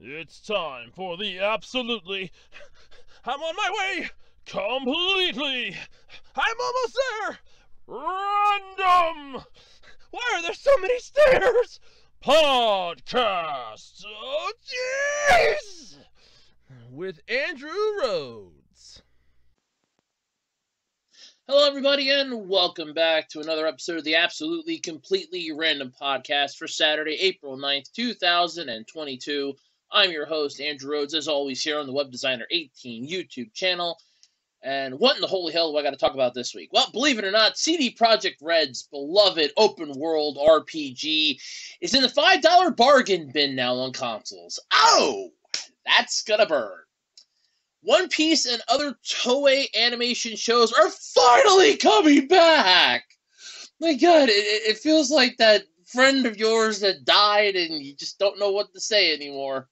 It's time for the absolutely... I'm on my way! Completely! I'm almost there! Random! Why are there so many stairs? Podcast! Oh, jeez! With Andrew Rhodes. Hello, everybody, and welcome back to another episode of the Absolutely Completely Random Podcast for Saturday, April 9th, 2022. I'm your host, Andrew Rhodes, as always, here on the Web Designer 18 YouTube channel. And what in the holy hell do I got to talk about this week? Well, believe it or not, CD Projekt Red's beloved open-world RPG is in the $5 bargain bin now on consoles. Oh, that's gonna burn. One Piece and other Toei animation shows are finally coming back! My god, it feels like that friend of yours that died and you just don't know what to say anymore.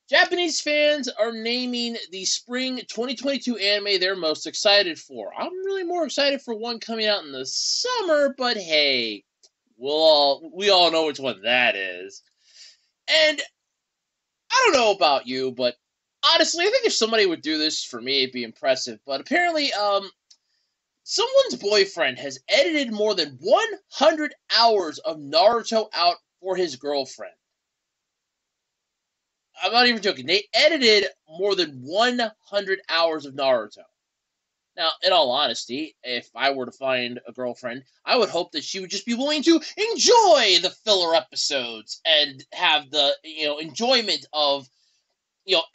Japanese fans are naming the spring 2022 anime they're most excited for. I'm really more excited for one coming out in the summer, but hey, we all know which one that is. And I don't know about you, but honestly, I think if somebody would do this for me, it'd be impressive. But apparently, someone's boyfriend has edited more than 100 hours of Naruto out for his girlfriend. I'm not even joking. They edited more than 100 hours of Naruto. Now, in all honesty, if I were to find a girlfriend, I would hope that she would just be willing to enjoy the filler episodes and have the, enjoyment of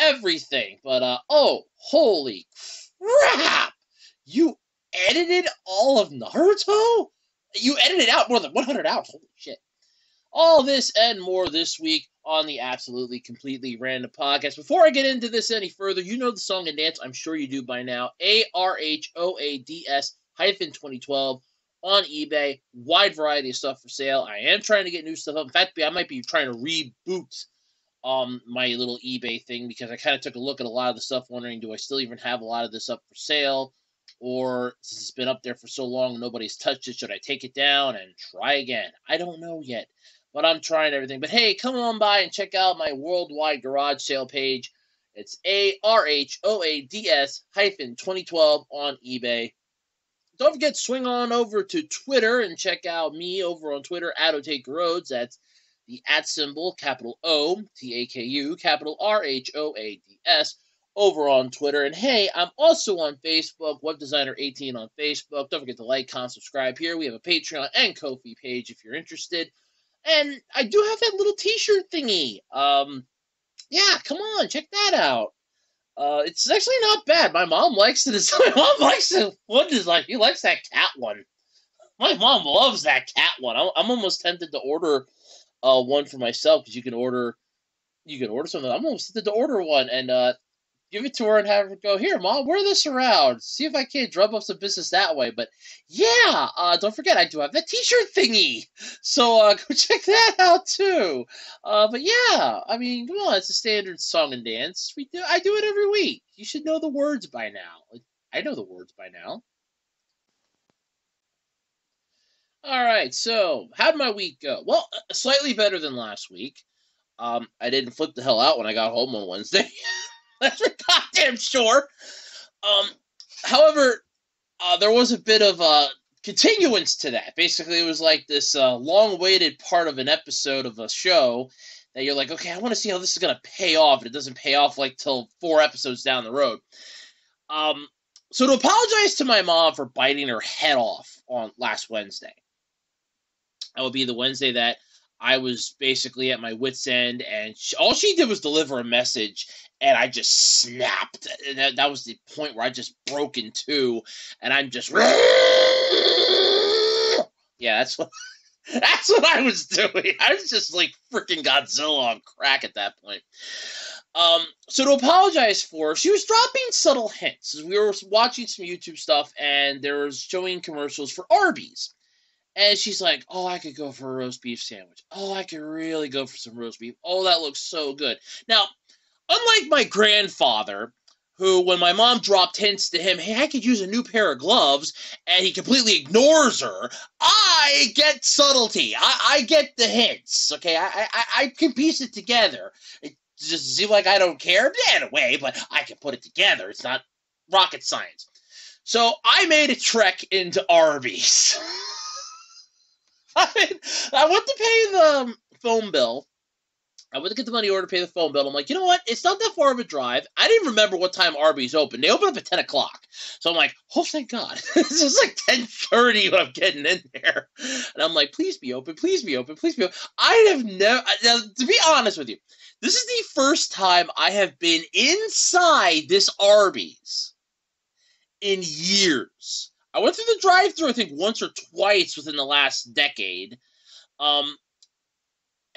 everything. But, oh, holy crap! You edited all of Naruto? You edited out more than 100 hours. Holy shit. All this and more this week on the Absolutely Completely Random Podcast. Before I get into this any further, you know the song and dance. I'm sure you do by now. ARHOADS-2012 on eBay. Wide variety of stuff for sale. I am trying to get new stuff up. In fact, I might be trying to reboot my little eBay thing because I kind of took a look at a lot of the stuff wondering, do I still even have a lot of this up for sale? Or since it's been up there for so long and nobody's touched it, should I take it down and try again? I don't know yet, but I'm trying everything. But hey, come on by and check out my worldwide garage sale page. It's ARHOADS-2012 on eBay. Don't forget to swing on over to Twitter and check out me over on Twitter at @OtakeRhodes. That's the @ symbol, capital O, TAKU, capital RHOADS, over on Twitter. And hey, I'm also on Facebook, Web Designer 18 on Facebook. Don't forget to like, comment, subscribe here. We have a Patreon and Ko-fi page if you're interested. And I do have that little t-shirt thingy. Yeah, come on, check that out. It's actually not bad. My mom likes it. My mom likes it. One design. He likes that cat one. My mom loves that cat one. I'm almost tempted to order one for myself because you can order something. I'm almost tempted to order one and give it to her and have her go, here, Mom, wear this around. See if I can't drum up some business that way. But yeah, don't forget, I do have that t-shirt thingy. So go check that out too. But yeah, I mean, come on, it's a standard song and dance. I do it every week. You should know the words by now. I know the words by now. All right, so how'd my week go? Well, slightly better than last week. I didn't flip the hell out when I got home on Wednesday. That's for goddamn sure. However, there was a bit of a continuance to that. Basically, it was like this long-awaited part of an episode of a show that you're like, okay, I want to see how this is going to pay off. And it doesn't pay off like till 4 episodes down the road. So to apologize to my mom for biting her head off on last Wednesday. That would be the Wednesday that I was basically at my wit's end, and all she did was deliver a message, and I just snapped. And that was the point where I just broke in two, and I'm just... Yeah, that's what I was doing. I was just like freaking Godzilla on crack at that point. So to apologize for her, she was dropping subtle hints. We were watching some YouTube stuff, and there was showing commercials for Arby's. And she's like, oh, I could go for a roast beef sandwich. Oh, I could really go for some roast beef. Oh, that looks so good. Now, unlike my grandfather, who, when my mom dropped hints to him, hey, I could use a new pair of gloves, and he completely ignores her, I get subtlety. I get the hints, okay? I can piece it together. It just seems like I don't care, in a way, but I can put it together. It's not rocket science. So I made a trek into Arby's. I went to pay the phone bill. I went to get the money order to pay the phone bill. I'm like, you know what? It's not that far of a drive. I didn't remember what time Arby's opened. They open up at 10 o'clock. So I'm like, oh, thank God. It's just like 10:30 when I'm getting in there. And I'm like, please be open, please be open, please be open. I have never, now, to be honest with you, this is the first time I have been inside this Arby's in years. I went through the drive-thru, I think, once or twice within the last decade.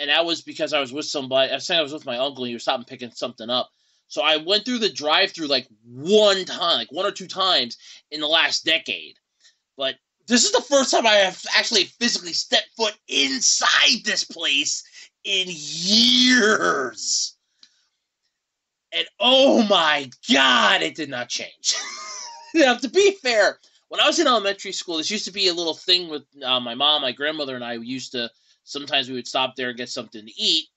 And that was because I was with somebody. I was saying I was with my uncle, and he was stopping picking something up. So I went through the drive-thru like one time, like one or two times in the last decade. But this is the first time I have actually physically stepped foot inside this place in years. And oh my God, it did not change. Now, to be fair, when I was in elementary school, this used to be a little thing with my mom, my grandmother, and I used to. Sometimes we would stop there and get something to eat.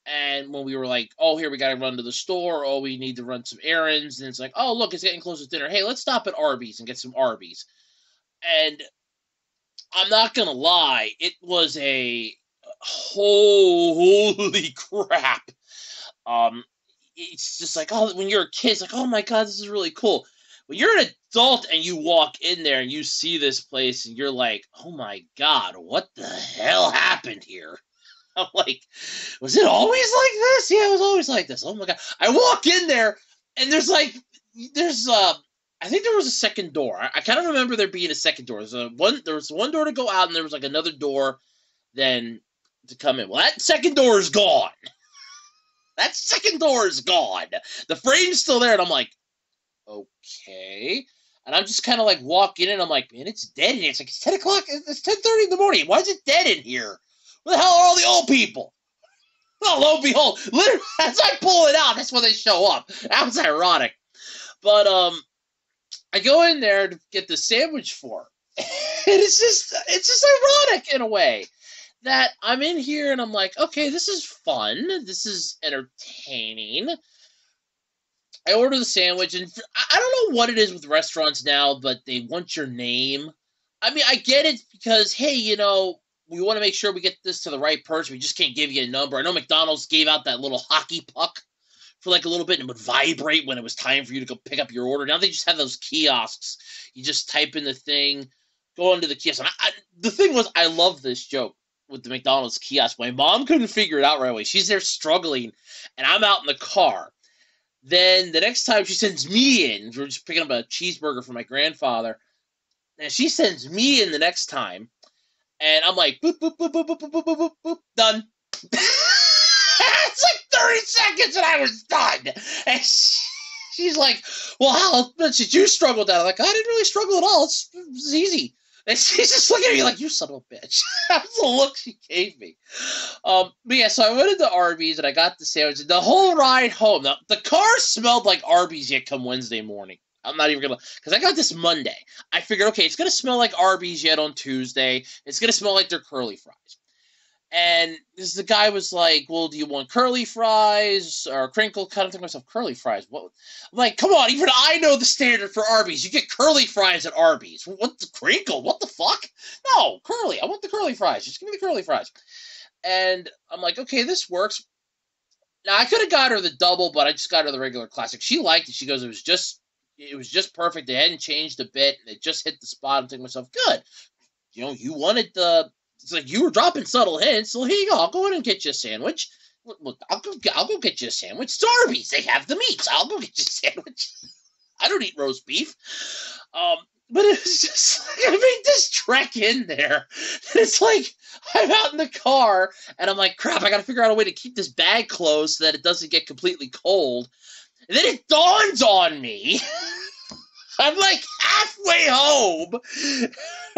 And when we were like, oh, here, we got to run to the store. Oh, we need to run some errands. And it's like, oh, look, it's getting close to dinner. Hey, let's stop at Arby's and get some Arby's. And I'm not going to lie. It was a holy crap. It's just like, oh, when you're a kid, it's like, oh, my God, this is really cool. When you're an adult and you walk in there and you see this place and you're like, oh my God, what the hell happened here? I'm like, was it always like this? Yeah, it was always like this. Oh my God. I walk in there and I think there was a second door. I kind of remember there being a second door. There was one door to go out and there was like another door then to come in. Well, that second door is gone. That second door is gone. The frame's still there and I'm like, okay. And I'm just kind of like walking in. I'm like, man, it's dead in here. It's like, it's 10 o'clock. It's 10:30 in the morning. Why is it dead in here? Where the hell are all the old people? Well, lo and behold, literally, as I pull it out, that's when they show up. That was ironic. But I go in there to get the sandwich for her. And it's just ironic in a way that I'm in here and I'm like, okay, this is fun. This is entertaining. I order the sandwich, and I don't know what it is with restaurants now, but they want your name. I mean, I get it because, hey, you know, we want to make sure we get this to the right person. We just can't give you a number. I know McDonald's gave out that little hockey puck for like a little bit, and it would vibrate when it was time for you to go pick up your order. Now they just have those kiosks. You just type in the thing, go into the kiosk. And the thing was, I love this joke with the McDonald's kiosk. My mom couldn't figure it out right away. She's there struggling, and I'm out in the car. Then the next time she sends me in, we're just picking up a cheeseburger for my grandfather, and she sends me in the next time, and I'm like, boop, boop, boop, boop, boop, boop, boop, boop, boop, done. It's like 30 seconds, and I was done. And she's like, well, how did you struggle with that? I'm like, I didn't really struggle at all. It's easy. And she's just looking at me like, you son of a bitch. That's the look she gave me. But yeah, so I went into Arby's and I got the sandwich. The whole ride home, now, the car smelled like Arby's yet come Wednesday morning. I'm not even going to, because I got this Monday. I figured, okay, it's going to smell like Arby's yet on Tuesday. It's going to smell like their curly fries. And the guy was like, well, do you want curly fries or crinkle cut? I'm thinking to myself, curly fries? What? I'm like, come on, even I know the standard for Arby's. You get curly fries at Arby's. What the crinkle? What the fuck? No, curly. I want the curly fries. Just give me the curly fries. And I'm like, okay, this works. Now, I could have got her the double, but I just got her the regular classic. She liked it. She goes, it was just perfect. They hadn't changed a bit. It just hit the spot. I'm thinking to myself, good. You know, you wanted the... It's like you were dropping subtle hints. So here you go. I'll go in and get you a sandwich. Look, I'll go get you a sandwich. It's Arby's. They have the meats. I'll go get you a sandwich. I don't eat roast beef. But it was just like, I made this trek in there. And it's like I'm out in the car, and I'm like, crap, I got to figure out a way to keep this bag closed so that it doesn't get completely cold. And then it dawns on me. I'm like halfway home.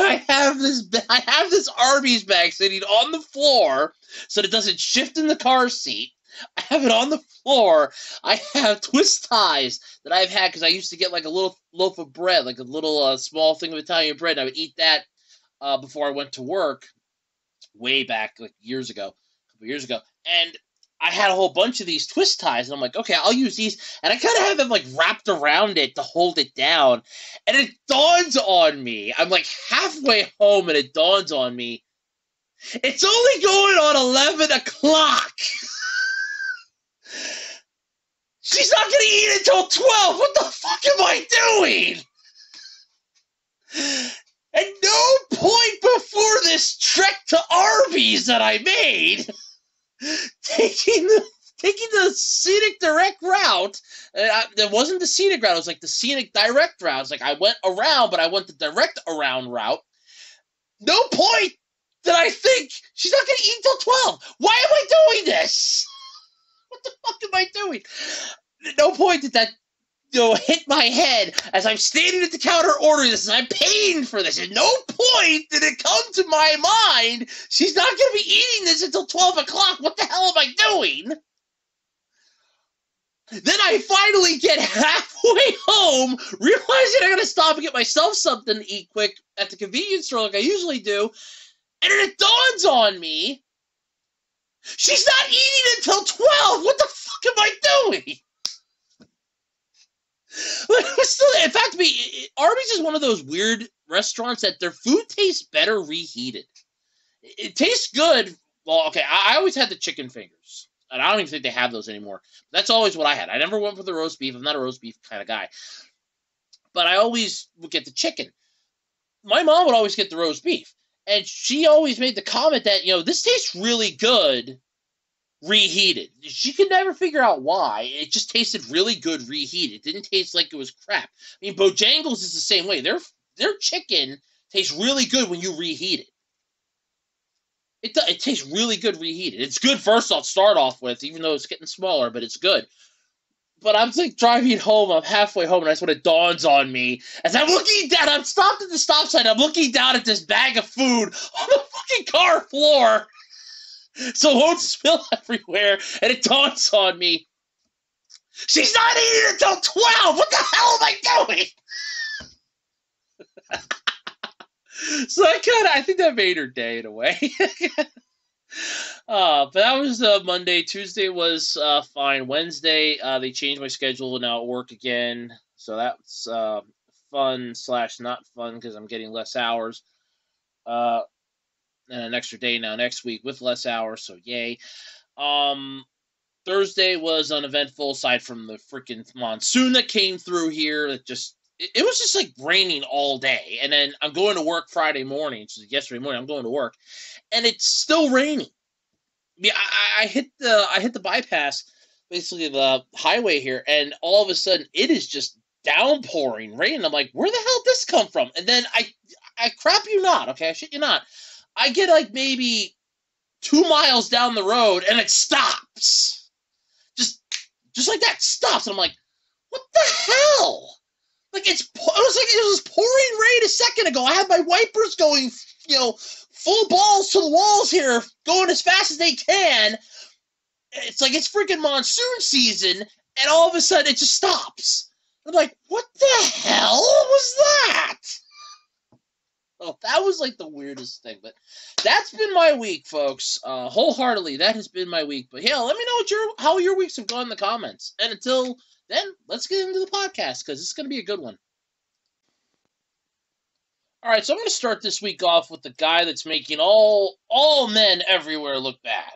I have this Arby's bag sitting on the floor so that it doesn't shift in the car seat. I have it on the floor. I have twist ties that I've had because I used to get like a little loaf of bread, like a little small thing of Italian bread. And I would eat that before I went to work way back, like a couple years ago. And I had a whole bunch of these twist ties, and I'm like, okay, I'll use these. And I kind of have them like wrapped around it to hold it down. And it dawns on me. I'm like halfway home, and it dawns on me. It's only going on 11 o'clock. She's not going to eat until 12. What the fuck am I doing? At no point before this trek to Arby's that I made, taking the scenic direct route, it wasn't the scenic route, it was like the scenic direct route. It's like I went around, but I went the direct around route. No point did I think she's not going to eat until 12. Why am I doing this? What the fuck am I doing? At no point did that hit my head as I'm standing at the counter ordering this, and I'm paying for this. At no point did it come to my mind, she's not going to be eating this until 12 o'clock. What the hell am I doing? Then I finally get halfway home, realizing I got to stop and get myself something to eat quick at the convenience store like I usually do, and then it dawns on me, she's not eating until 12. What the fuck am I doing? In fact, Arby's is one of those weird restaurants that their food tastes better reheated. It tastes good. Well, okay, I always had the chicken fingers, and I don't even think they have those anymore. That's always what I had. I never went for the roast beef. I'm not a roast beef kind of guy. But I always would get the chicken. My mom would always get the roast beef, and she always made the comment that, this tastes really good reheated. She could never figure out why. It just tasted really good reheated. It didn't taste like it was crap. I mean, Bojangles is the same way. Their chicken tastes really good when you reheat it. It tastes really good reheated. It's good first off, start off with, even though it's getting smaller, but it's good. But I'm like driving home, I'm halfway home, and that's when it dawns on me. As I'm looking down, I'm stopped at the stop sign, I'm looking down at this bag of food on the fucking car floor, so it won't spill everywhere, and it dawns on me, she's not eating until 12! What the hell am I doing? So I think that made her day in a way. But that was Monday. Tuesday was fine. Wednesday, they changed my schedule and now at work again. So that's fun / not fun because I'm getting less hours. And an extra day now next week with less hours, so yay. Thursday was uneventful aside from the freaking monsoon that came through here. It was just like raining all day. And then I'm going to work Friday morning, which is yesterday morning. I'm going to work, and it's still raining. Yeah, I hit the bypass, basically the highway here, and all of a sudden it is just downpouring rain. I'm like, where the hell did this come from? And then I crap you not, okay, I shit you not, I get like maybe 2 miles down the road and it stops. Just like that, stops. And I'm like, what the hell? Like it was pouring rain a second ago. I had my wipers going, full balls to the walls here, going as fast as they can. It's like it's freaking monsoon season, and all of a sudden it just stops. I'm like, what the hell was that? Oh, that was like the weirdest thing. But that's been my week, folks. Wholeheartedly, that has been my week. But yeah, let me know how your weeks have gone in the comments. And until then, let's get into the podcast, because it's going to be a good one. All right, so I'm going to start this week off with the guy that's making all men everywhere look bad,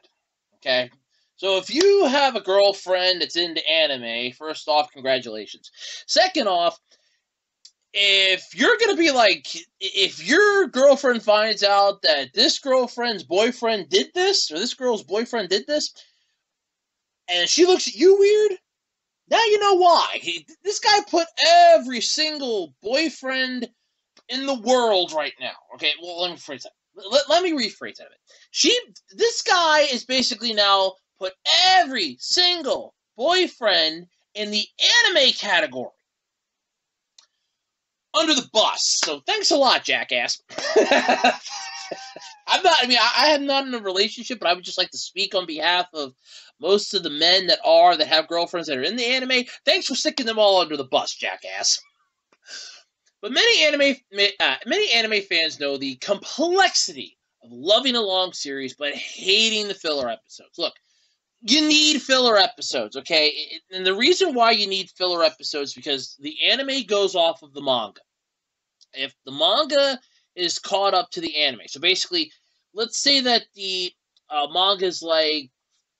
okay? So if you have a girlfriend that's into anime, first off, congratulations. Second off, if you're going to be like, if your girlfriend finds out that this girlfriend's boyfriend did this, or this girl's boyfriend did this, and she looks at you weird, now you know why. This guy put every single boyfriend in the world right now. Okay, well, let me rephrase that. Let me rephrase that a bit. This guy is basically now put every single boyfriend in the anime category under the bus. So thanks a lot, jackass. I'm not. I mean, I am not in a relationship, but I would just like to speak on behalf of most of the men that have girlfriends that are in the anime. Thanks for sticking them all under the bus, jackass. But many anime fans know the complexity of loving a long series but hating the filler episodes. Look, you need filler episodes, okay? And the reason why you need filler episodes is because the anime goes off of the manga. If the manga is caught up to the anime, so basically, let's say that the manga is like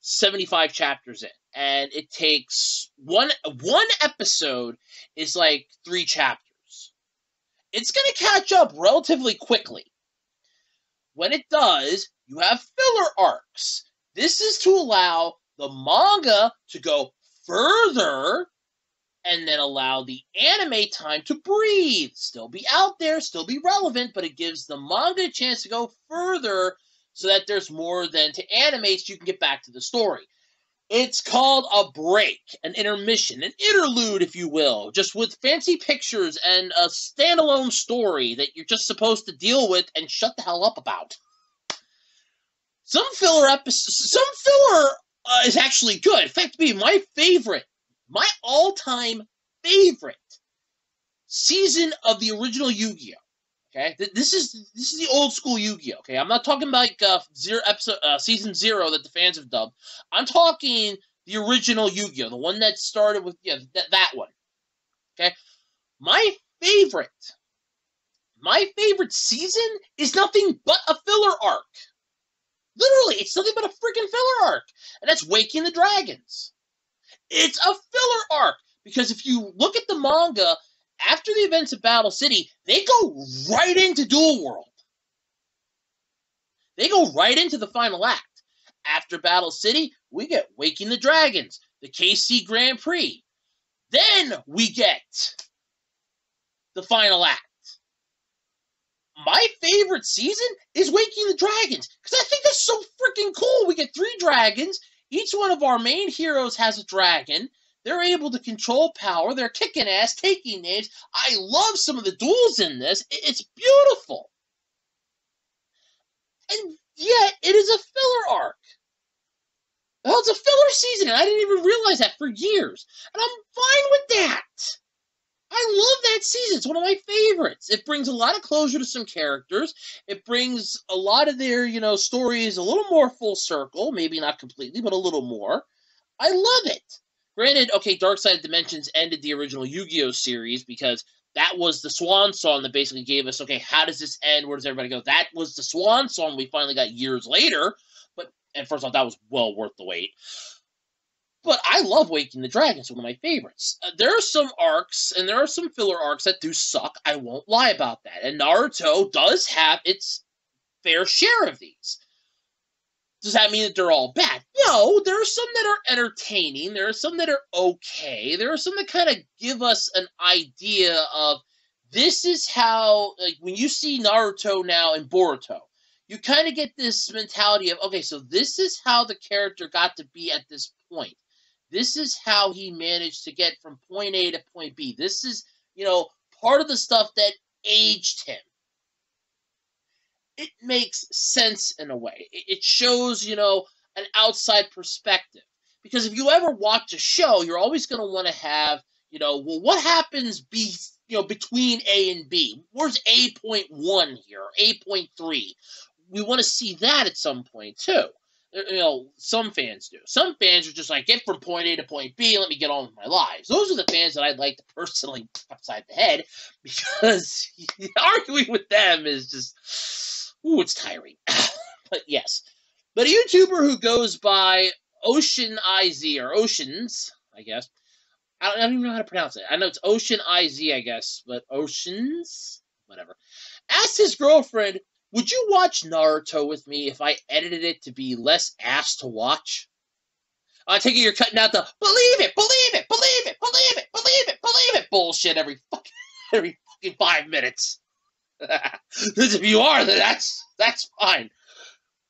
75 chapters in, and it takes one episode is like 3 chapters. It's going to catch up relatively quickly. When it does, you have filler arcs. This is to allow the manga to go further and then allow the anime time to breathe. Still be out there, still be relevant, but it gives the manga a chance to go further so that there's more than to animate so you can get back to the story. It's called a break, an intermission, an interlude, if you will, just with fancy pictures and a standalone story that you're just supposed to deal with and shut the hell up about. Some filler is actually good. In fact, my all-time favorite season of the original Yu-Gi-Oh! Okay, this is the old school Yu-Gi-Oh! Okay, I'm not talking about like season 0 that the fans have dubbed. I'm talking the original Yu-Gi-Oh! The one that started with that one. Okay, my favorite season is nothing but a filler arc. Literally, it's nothing but a freaking filler arc, and that's Waking the Dragons. It's a filler arc because if you look at the manga. After the events of Battle City, they go right into Duel World. They go right into the final act. After Battle City, we get Waking the Dragons, the KC Grand Prix. Then we get the final act. My favorite season is Waking the Dragons because I think that's so freaking cool. We get 3 dragons. Each one of our main heroes has a dragon. They're able to control power. They're kicking ass, taking names. I love some of the duels in this. It's beautiful. And yet, it is a filler arc. Well, it's a filler season, and I didn't even realize that for years. And I'm fine with that. I love that season. It's one of my favorites. It brings a lot of closure to some characters. It brings a lot of their, stories a little more full circle. Maybe not completely, but a little more. I love it. Granted, okay, Dark Side of Dimensions ended the original Yu-Gi-Oh! Series because that was the swan song that basically gave us, okay, how does this end? Where does everybody go? That was the swan song we finally got years later. And first off, that was well worth the wait. But I love Waking the Dragons, one of my favorites. There are some arcs, and there are some filler arcs that do suck. I won't lie about that. And Naruto does have its fair share of these. Does that mean that they're all bad? No, there are some that are entertaining. There are some that are okay. There are some that kind of give us an idea of this is how, like when you see Naruto now and Boruto, you kind of get this mentality of, okay, so this is how the character got to be at this point. This is how he managed to get from point A to point B. This is, part of the stuff that aged him. It makes sense in a way. It shows, an outside perspective. Because if you ever watch a show, you're always going to want to have, well, what happens between A and B? Where's A.1 here? A.3? We want to see that at some point, too. Some fans do. Some fans are just like, get from point A to point B, let me get on with my lives. Those are the fans that I'd like to personally upside the head, because arguing with them is just, it's tiring. But yes. But a YouTuber who goes by Ocean IZ, or Oceans, I guess. I don't even know how to pronounce it. I know it's Ocean IZ, I guess, but Oceans? Whatever. Asked his girlfriend, would you watch Naruto with me if I edited it to be less ass to watch? I take it you're cutting out the believe it, believe it, believe it, believe it, believe it, believe it bullshit every fucking 5 minutes. Because if you are, then that's fine.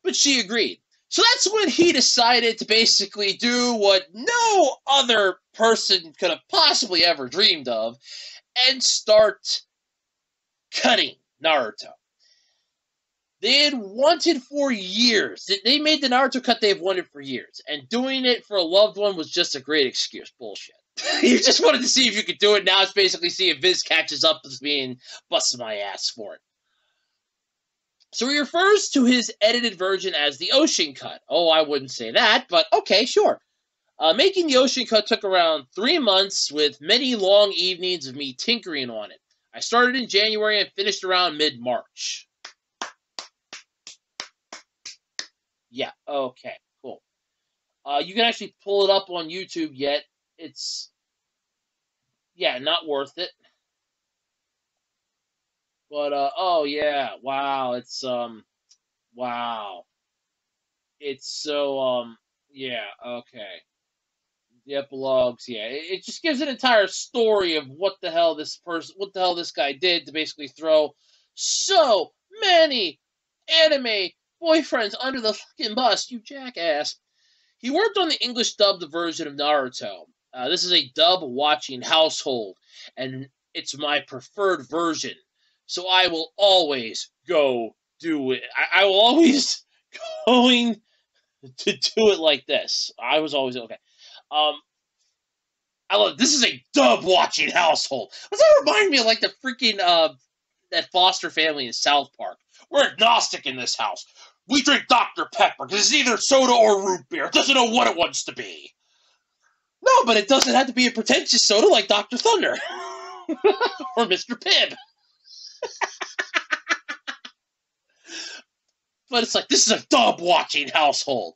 But she agreed. So that's when he decided to basically do what no other person could have possibly ever dreamed of and start cutting Naruto. They had wanted for years. They made the Naruto cut they've wanted for years. And doing it for a loved one was just a great excuse. Bullshit. You just wanted to see if you could do it. Now it's basically see if Viz catches up with me and busts my ass for it. So he refers to his edited version as the Ocean Cut. Oh, I wouldn't say that, but okay, sure. Making the Ocean Cut took around 3 months with many long evenings of me tinkering on it. I started in January and finished around mid-March. Yeah, okay, cool. You can actually pull it up on YouTube yet. It's, yeah, not worth it. But, oh, yeah, wow, it's, wow. It's so, yeah, okay. The epilogues, yeah. It just gives an entire story of what the hell this guy did to basically throw so many anime boyfriends under the fucking bus, you jackass. He worked on the English dubbed version of Naruto. This is a dub-watching household, and it's my preferred version. So I will always go do it. I will always going to do it like this. I was always okay. I love this is a dub-watching household. Does that remind me of like the freaking that Foster family in South Park? We're agnostic in this house. We drink Dr. Pepper because it's either soda or root beer. It doesn't know what it wants to be. No, but it doesn't have to be a pretentious soda like Dr. Thunder or Mr. Pibb. But it's like, this is a dub-watching household.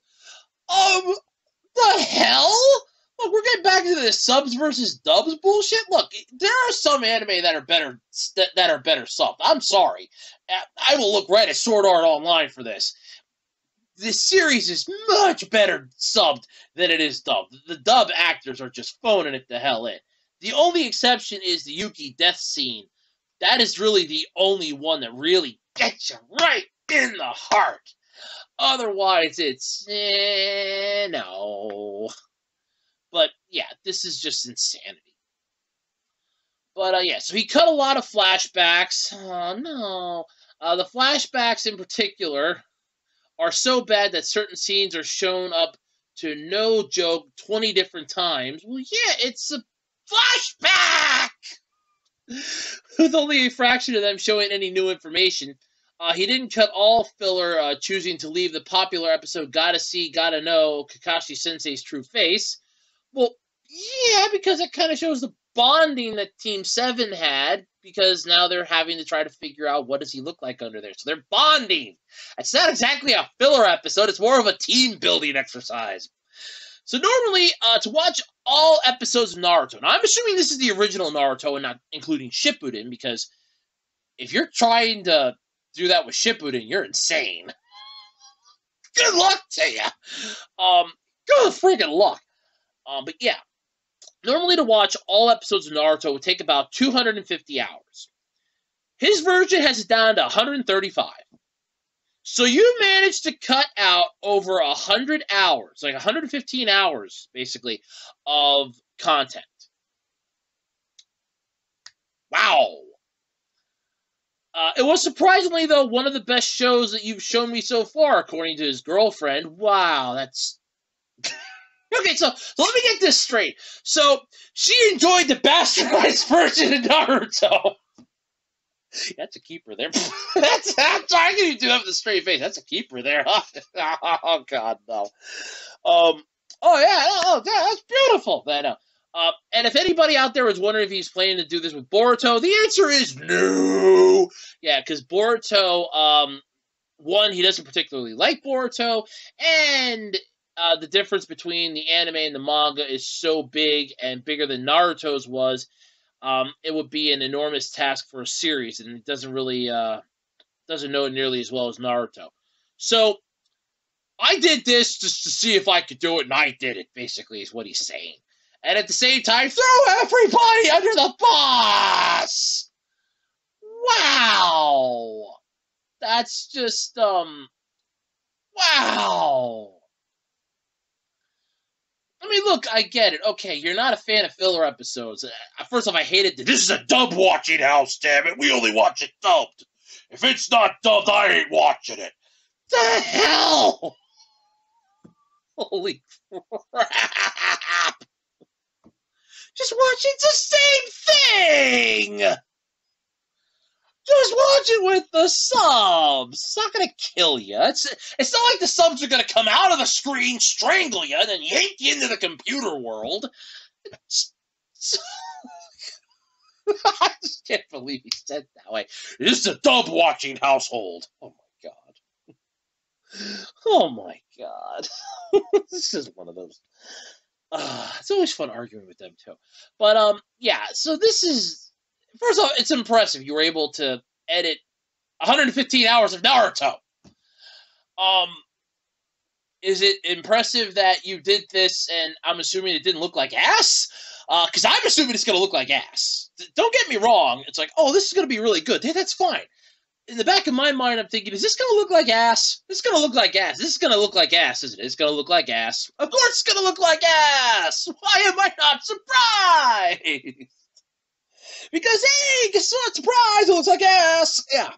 The hell? Look, we're getting back into this subs versus dubs bullshit. Look, there are some anime that are better subbed. I'm sorry. I will look right at Sword Art Online for this. This series is much better subbed than it is dubbed. The dub actors are just phoning it the hell in. The only exception is the Yuki death scene. That is really the only one that really gets you right in the heart. Otherwise, it's no. But yeah, this is just insanity. But yeah, so he cut a lot of flashbacks. Oh no. The flashbacks in particular are so bad that certain scenes are shown up to no joke 20 different times. Well, yeah, it's a flashback! With only a fraction of them showing any new information. He didn't cut all filler, choosing to leave the popular episode Gotta See, Gotta Know Kakashi Sensei's true face. Well, yeah, because it kind of shows the bonding that Team 7 had, because now they're having to try to figure out what does he look like under there. So they're bonding. It's not exactly a filler episode. It's more of a team-building exercise. So normally, to watch all episodes of Naruto, now I'm assuming this is the original Naruto and not including Shippuden, because if you're trying to do that with Shippuden, you're insane. Good luck to you. Good freaking luck. But yeah, normally to watch all episodes of Naruto would take about 250 hours. His version has it down to 135. So you managed to cut out over 100 hours, like 115 hours, basically, of content. Wow. It was surprisingly, though, one of the best shows that you've shown me so far, according to his girlfriend. Wow, that's... Okay, so let me get this straight. So, she enjoyed the bastardized version of Naruto. That's a keeper there. I'm sorry, you do have the straight face. That's a keeper there. Oh, God, no. Oh, yeah, that's beautiful. I know. And if anybody out there is wondering if he's planning to do this with Boruto, the answer is no. Yeah, because Boruto, one, he doesn't particularly like Boruto, and the difference between the anime and the manga is so big and bigger than Naruto's was. It would be an enormous task for a series, and it doesn't really doesn't know it nearly as well as Naruto. So I did this just to see if I could do it, and I did it. Basically, is what he's saying. And at the same time, throw everybody under the bus. Wow, that's just wow. I mean, look, I get it. Okay, you're not a fan of filler episodes. First off, I hated this. This is a dub-watching house, damn it. We only watch it dubbed. If it's not dubbed, I ain't watching it. The hell? Holy crap! Just watching the same thing! Just watch it with the subs. It's not gonna kill you. It's not like the subs are gonna come out of the screen, strangle you, and then yank you into the computer world. I just can't believe he said it that way. This is a dub watching household. Oh my god. Oh my god. This is one of those. It's always fun arguing with them too. But yeah. So this is. First off, it's impressive you were able to edit 115 hours of Naruto. Is it impressive that you did this and I'm assuming it didn't look like ass? Because I'm assuming it's going to look like ass. Don't get me wrong. It's like, oh, this is going to be really good. Yeah, that's fine. In the back of my mind, I'm thinking, is this going to look like ass? This is going to look like ass. This is going to look like ass, isn't it? It's going to look like ass. Of course it's going to look like ass. Why am I not surprised? Because, hey, guess what? Surprise! It looks like ass! Yeah.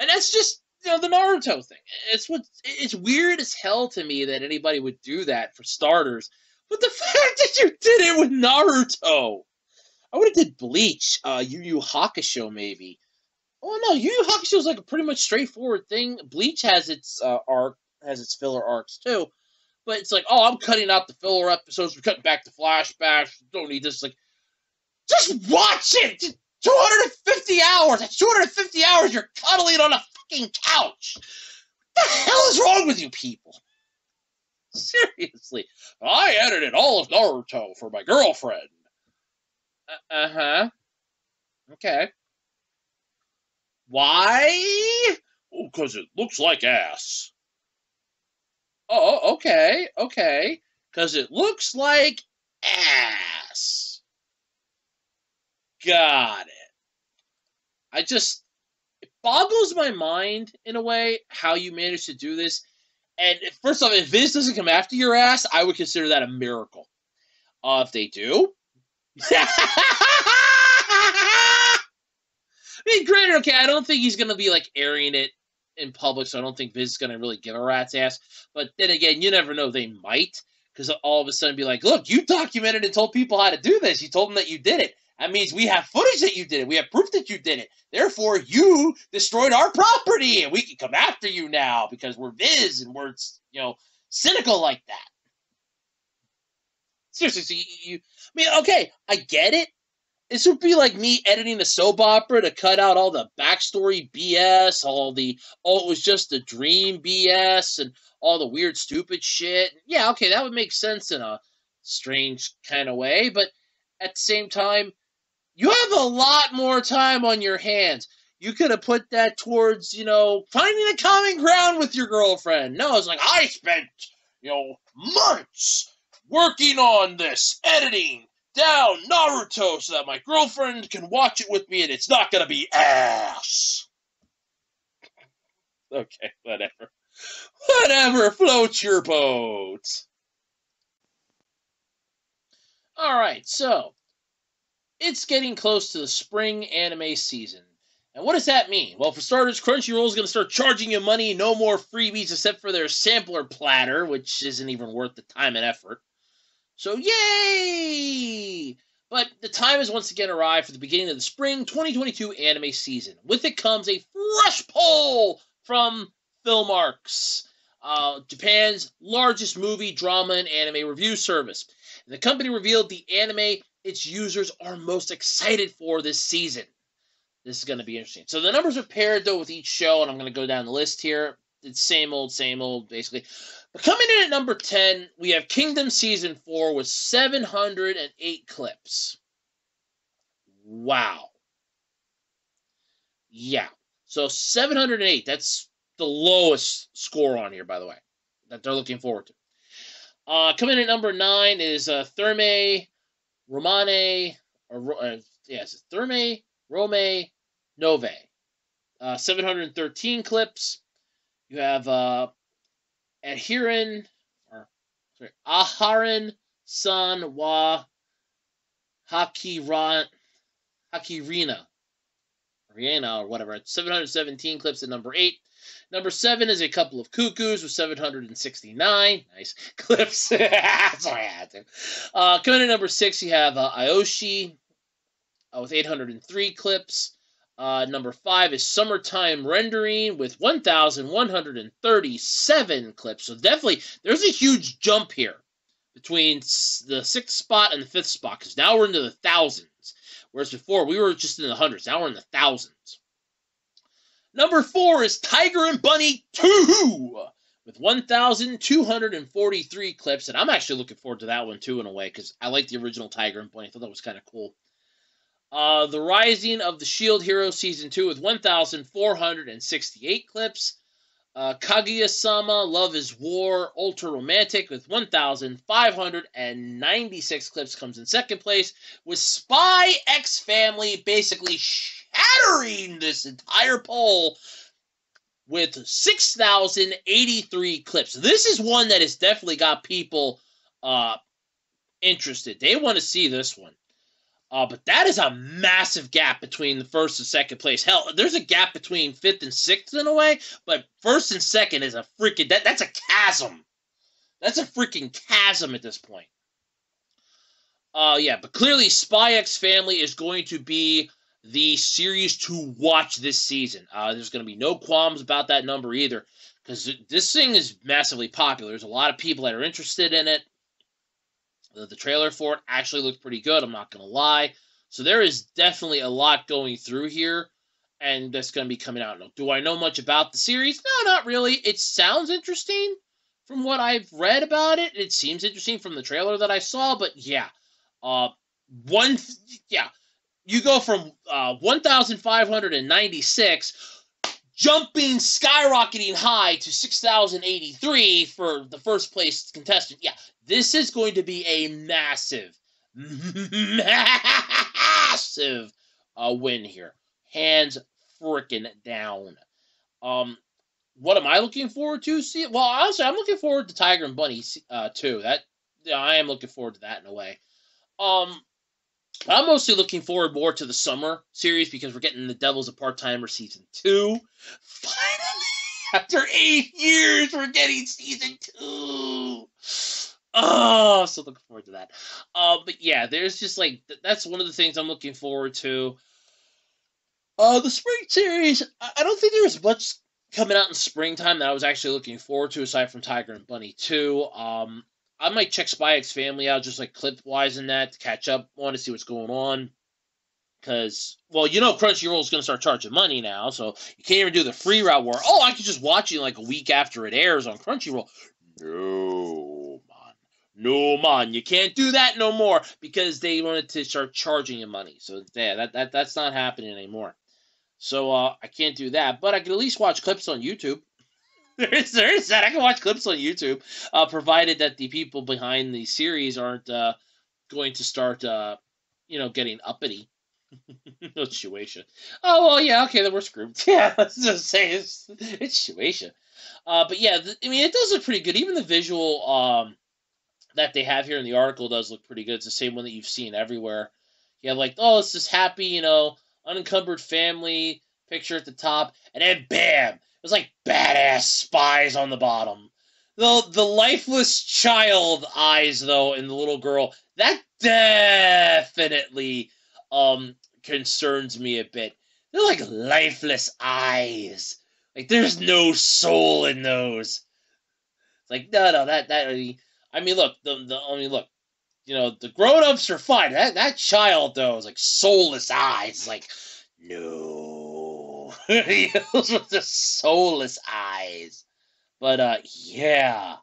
And that's just, the Naruto thing. It's weird as hell to me that anybody would do that for starters. But the fact that you did it with Naruto! I would have did Bleach, Yu Yu Hakusho, maybe. Oh, no, Yu Yu Hakusho is like a pretty much straightforward thing. Bleach has its has its filler arcs, too. But it's like, oh, I'm cutting out the filler episodes. We're cutting back the flashbacks. Don't need this. Like, just watch it! 250 hours! That's 250 hours you're cuddling on a fucking couch! What the hell is wrong with you people? Seriously. I edited all of Naruto for my girlfriend. Uh-huh. Okay. Why? Oh, because it looks like ass. Oh, okay, okay. Because it looks like ass. Got it. It boggles my mind, in a way, how you managed to do this. And first off, if Viz doesn't come after your ass, I would consider that a miracle. If they do... I mean, granted, okay, I don't think he's going to be, like, airing it in public, so I don't think Viz is going to really give a rat's ass. But then again, you never know, they might. Because all of a sudden be like, look, you documented and told people how to do this. You told them that you did it. That means we have footage that you did it. We have proof that you did it. Therefore, you destroyed our property, and we can come after you now because we're Viz and we're, cynical like that. Seriously, so I mean, okay, I get it. This would be like me editing a soap opera to cut out all the backstory BS, it was just a dream BS, and all the weird, stupid shit. Yeah, okay, that would make sense in a strange kind of way, but at the same time, you have a lot more time on your hands. You could have put that towards, finding a common ground with your girlfriend. No, it's like, I spent, months working on this, editing down Naruto so that my girlfriend can watch it with me and it's not going to be ass. Okay, whatever. Whatever floats your boat. Alright, so it's getting close to the spring anime season. And what does that mean? Well, for starters, Crunchyroll is going to start charging you money. No more freebies except for their sampler platter, which isn't even worth the time and effort. So, yay! But the time has once again arrived for the beginning of the spring 2022 anime season. With it comes a fresh poll from Filmarks, Japan's largest movie, drama, and anime review service. And the company revealed the anime its users are most excited for this season. This is going to be interesting. So the numbers are paired, though, with each show, and I'm going to go down the list here. It's same old, basically. But coming in at number 10, we have Kingdom Season 4 with 708 clips. Wow. Yeah. So 708, that's the lowest score on here, by the way, that they're looking forward to. Coming in at number 9 is Therme Romane, Therme Rome Nove. 713 clips. You have Ahiren San wa Hakirina. Rihanna, or whatever. It's 717 clips at number 8. Number 7 is A Couple of Cuckoos with 769. Nice clips. Sorry, I had to. Coming in number 6, you have Aoshi with 803 clips. Number 5 is Summertime Rendering with 1,137 clips. So definitely, there's a huge jump here between the 6th spot and the 5th spot, because now we're into the thousands. Whereas before, we were just in the hundreds. Now we're in the thousands. Number 4 is Tiger and Bunny 2 with 1,243 clips. And I'm actually looking forward to that one, too, in a way, because I like the original Tiger and Bunny. I thought that was kind of cool. The Rising of the Shield Hero Season 2 with 1,468 clips. Kaguya-sama Love is War Ultra Romantic with 1,596 clips comes in second place, with Spy X Family basically shattering this entire poll with 6,083 clips. This is one that has definitely got people interested. They want to see this one. But that is a massive gap between the first and second place. Hell, there's a gap between 5th and 6th in a way, but first and second is a freaking... That's a chasm. That's a freaking chasm at this point. Yeah, but clearly Spy X Family is going to be the series to watch this season. There's going to be no qualms about that number either, because this thing is massively popular. There's a lot of people that are interested in it. The trailer for it actually looked pretty good, I'm not going to lie. So there is definitely a lot going through here, and that's going to be coming out. Now, do I know much about the series? No, not really. It sounds interesting from what I've read about it. It seems interesting from the trailer that I saw, but yeah. You go from 1,596 jumping, skyrocketing high to 6,083 for the first place contestant. Yeah, this is going to be a massive win here. Hands frickin' down. What am I looking forward to? Well, honestly, I'm looking forward to Tiger and Bunny too. I am looking forward to that in a way. I'm mostly looking forward more to the summer series because we're getting The Devil's a Part-Timer Season 2. Finally! After 8 years, we're getting Season 2! Oh, so looking forward to that. But yeah, there's just like, that's one of the things I'm looking forward to. The spring series, I don't think there was much coming out in springtime that I was actually looking forward to aside from Tiger and Bunny 2. I might check Spy X Family out, just like clip-wise in that, to catch up. I want to see what's going on. Because, well, you know Crunchyroll is going to start charging money now, so you can't even do the free route where, oh, I could just watch it like a week after it airs on Crunchyroll. No, man, you can't do that no more because they wanted to start charging you money. So, yeah, that's not happening anymore. So, I can't do that, but I can at least watch clips on YouTube. There is that. I can watch clips on YouTube, provided that the people behind the series aren't going to start, getting uppity. No, Shueisha. Oh, well, yeah, okay, then we're screwed. Yeah, let's just say it's Shueisha. But yeah, it does look pretty good. Even the visual that they have here in the article does look pretty good. It's the same one that you've seen everywhere. You have like, oh, it's this happy, unencumbered family picture at the top, and then bam! There's like badass spies on the bottom. The lifeless child eyes, though, in the little girl, that definitely concerns me a bit. They're like lifeless eyes. Like there's no soul in those. It's like no, that I mean, look, look, the grown-ups are fine. That child though is like soulless eyes. Like no. Those were the soulless eyes. But, yeah.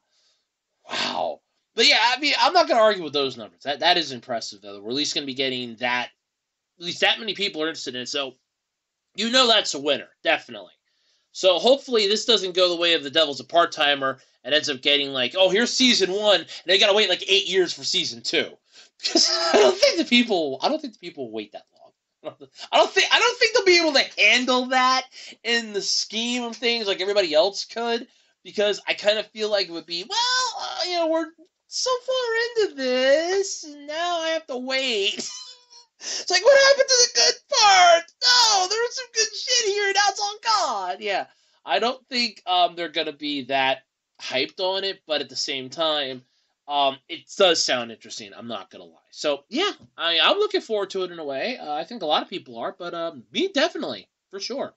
Wow. But, yeah, I mean, I'm not going to argue with those numbers. That is impressive, though. We're at least going to be getting that. At least that many people are interested in it. So, that's a winner. Definitely. So, hopefully, this doesn't go the way of The Devil's a Part-Timer and ends up getting, like, oh, here's Season 1, and they got to wait, like, 8 years for Season 2. Because I don't think the people will wait that long. I don't think they'll be able to handle that in the scheme of things like everybody else could, because I kind of feel like it would be, well, we're so far into this, and now I have to wait. It's like, what happened to the good part? No, there were some I don't think they're gonna be that hyped on it, but at the same time, it does sound interesting. I'm not gonna lie. So yeah, I'm looking forward to it in a way. I think a lot of people are, but me definitely for sure.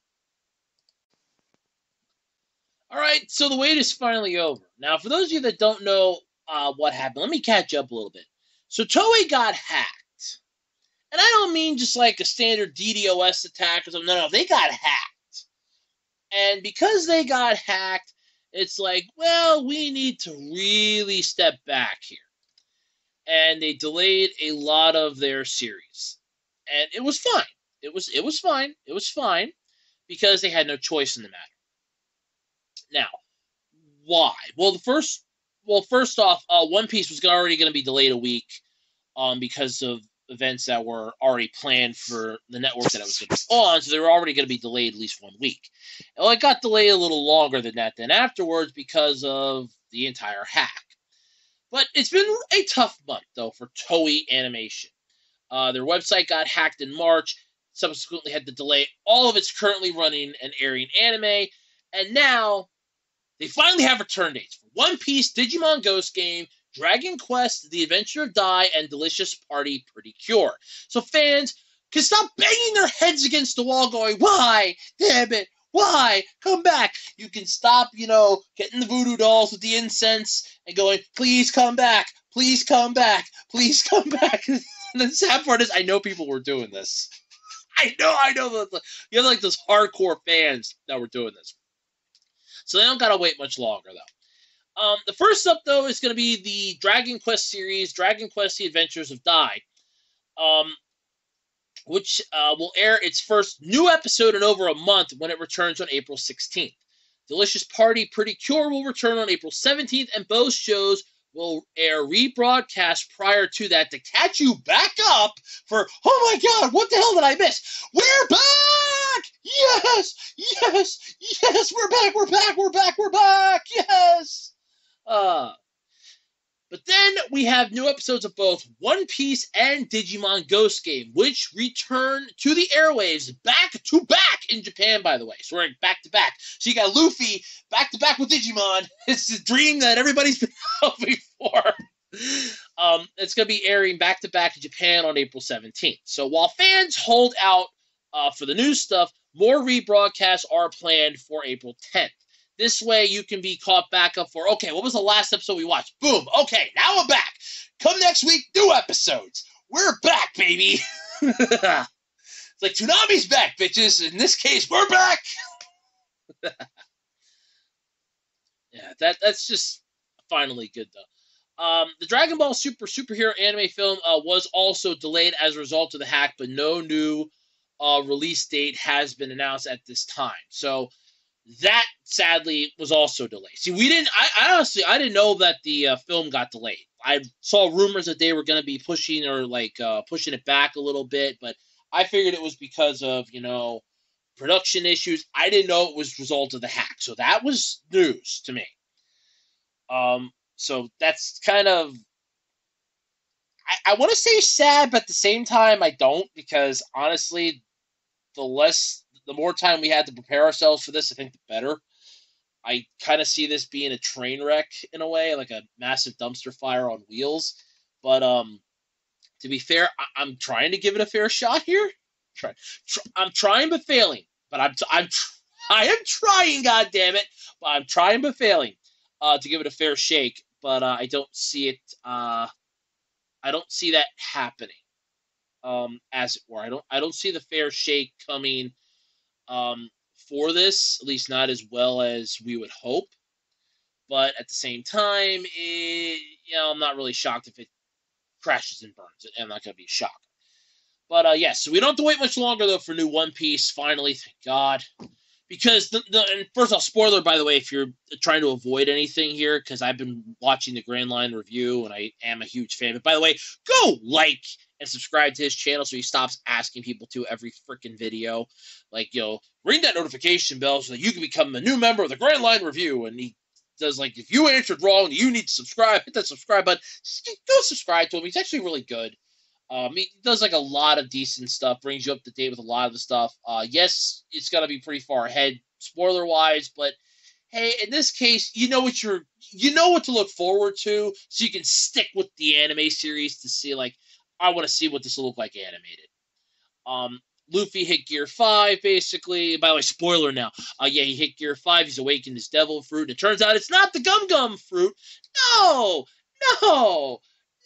All right, so the wait is finally over. Now, for those of you that don't know what happened, let me catch up a little bit. So Toei got hacked, and I don't mean just like a standard DDoS attack or something. No, they got hacked, and because they got hacked, it's like, well, we need to really step back here, and they delayed a lot of their series, and it was fine. It was fine. It was fine because they had no choice in the matter. Now, why? First off, One Piece was already going to be delayed a week, because of events that were already planned for the network that it was going to be on, so they were already going to be delayed at least 1 week. Well, it got delayed a little longer than that then afterwards because of the entire hack. But it's been a tough month, though, for Toei Animation. Their website got hacked in March, subsequently had to delay all of its currently running and airing anime, and now they finally have return dates for One Piece, Digimon Ghost Game, Dragon Quest, The Adventure of Dai, and Delicious Party Pretty Cure. So fans can stop banging their heads against the wall going, why? Damn it. Why? Come back. You can stop, getting the voodoo dolls with the incense and going, please come back. Please come back. Please come back. And the sad part is I know people were doing this. I know. You have like those hardcore fans that were doing this. So they don't gotta wait much longer, though. The first up, though, is going to be the Dragon Quest series, Dragon Quest: The Adventures of Dai, which will air its first new episode in over a month when it returns on April 16th. Delicious Party Pretty Cure will return on April 17th, and both shows will air rebroadcast prior to that to catch you back up for, oh my god, what the hell did I miss? We're back! Yes! Yes! Yes! We're back! Yes! But then we have new episodes of both One Piece and Digimon Ghost Game, which return to the airwaves back to back in Japan, by the way. So we're back to back. So you got Luffy back to back with Digimon. It's a dream that everybody's been hoping for. It's going to be airing back to back in Japan on April 17th. So while fans hold out for the new stuff, more rebroadcasts are planned for April 10th. This way you can be caught back up for, okay, what was the last episode we watched? Boom. Okay, now we're back. Come next week, new episodes. We're back, baby. It's like Toonami's back, bitches. In this case, we're back. Yeah, that's just finally good, though. The Dragon Ball superhero anime film was also delayed as a result of the hack, but no new release date has been announced at this time. So that sadly was also delayed. See, I honestly didn't know that the film got delayed. I saw rumors that they were going to be pushing it back a little bit, but I figured it was because of, production issues. I didn't know it was a result of the hack. So that was news to me. So that's kind of, I want to say sad, but at the same time I don't, because honestly, the more time we had to prepare ourselves for this, I think the better. I kind of see this being a train wreck in a way, like a massive dumpster fire on wheels. But to be fair, I'm trying to give it a fair shot here. I'm trying but failing. But I am trying, God damn it! But I'm trying but failing to give it a fair shake. But I don't see it. I don't see that happening. As it were, I don't see the fair shake coming. For this, at least not as well as we would hope. But at the same time, I'm not really shocked if it crashes and burns. I'm not going to be shocked. But yes, so we don't have to wait much longer though for new One Piece. Finally, thank God. Because and first off, spoiler by the way, if you're trying to avoid anything here, because I've been watching the Grand Line review and I am a huge fan. But by the way, go like and subscribe to his channel so he stops asking people to every freaking video. Like, ring that notification bell so that you can become a new member of the Grand Line Review. And he does, like, if you answered wrong, you need to subscribe. Hit that subscribe button. Go subscribe to him. He's actually really good. He does, like, a lot of decent stuff, brings you up to date with a lot of the stuff. Yes, it's going to be pretty far ahead spoiler-wise, but hey, in this case, you know what to look forward to, so you can stick with the anime series to see, like, I want to see what this will look like animated. Luffy hit Gear 5, basically. By the way, spoiler now. Yeah, he hit Gear 5. He's awakened his devil fruit. And it turns out it's not the Gum Gum fruit. No! No!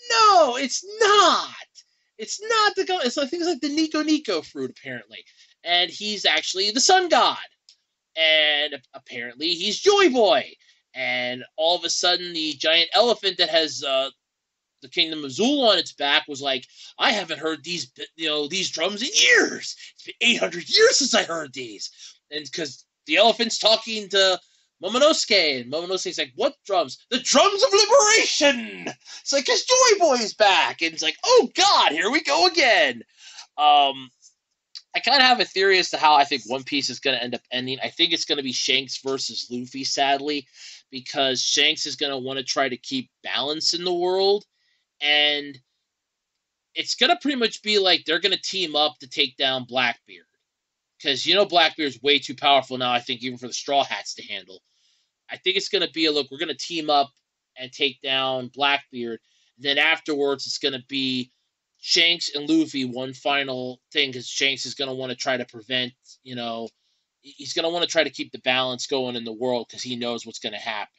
No, it's not! It's not the Gum... I think it's like the Nico Nico fruit, apparently. And he's actually the sun god. And apparently he's Joy Boy. And all of a sudden, the giant elephant that has... the Kingdom of Zul on its back was like, I haven't heard these drums in years. It's been 800 years since I heard these. And because the elephant's talking to Momonosuke, and Momonosuke's like, what drums? The drums of liberation! It's like, his Joy Boy is back! And it's like, oh god, here we go again! I kind of have a theory as to how I think One Piece is going to end up ending. I think it's going to be Shanks versus Luffy, sadly, because Shanks is going to want to try to keep balance in the world. And it's going to pretty much be like they're going to team up to take down Blackbeard. Because, Blackbeard's way too powerful now, I think, even for the Straw Hats to handle. I think it's going to be look, we're going to team up and take down Blackbeard. Then afterwards, it's going to be Shanks and Luffy, one final thing, because Shanks is going to want to try to prevent, he's going to want to try to keep the balance going in the world because he knows what's going to happen.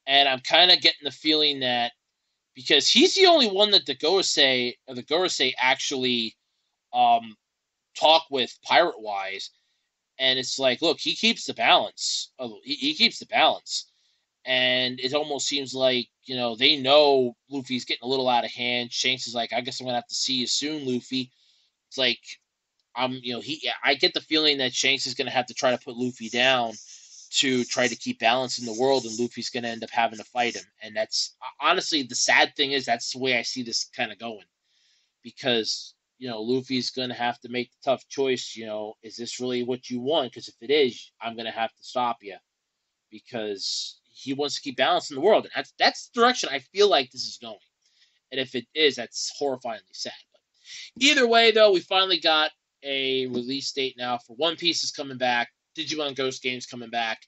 And I'm kind of getting the feeling that because he's the only one that the Gorosei actually talk with pirate-wise, and it's like, look, he keeps the balance. He keeps the balance. And it almost seems like, they know Luffy's getting a little out of hand. Shanks is like, I guess I'm going to have to see you soon, Luffy. It's like, I get the feeling that Shanks is going to have to try to put Luffy down to try to keep balance in the world, and Luffy's going to end up having to fight him. And that's, honestly, the sad thing is that's the way I see this kind of going. Because, Luffy's going to have to make the tough choice, is this really what you want? Because if it is, I'm going to have to stop you. Because he wants to keep balance in the world. And that's the direction I feel like this is going. And if it is, that's horrifyingly sad. But either way, though, we finally got a release date now for One Piece is coming back. Digimon Ghost Game's coming back.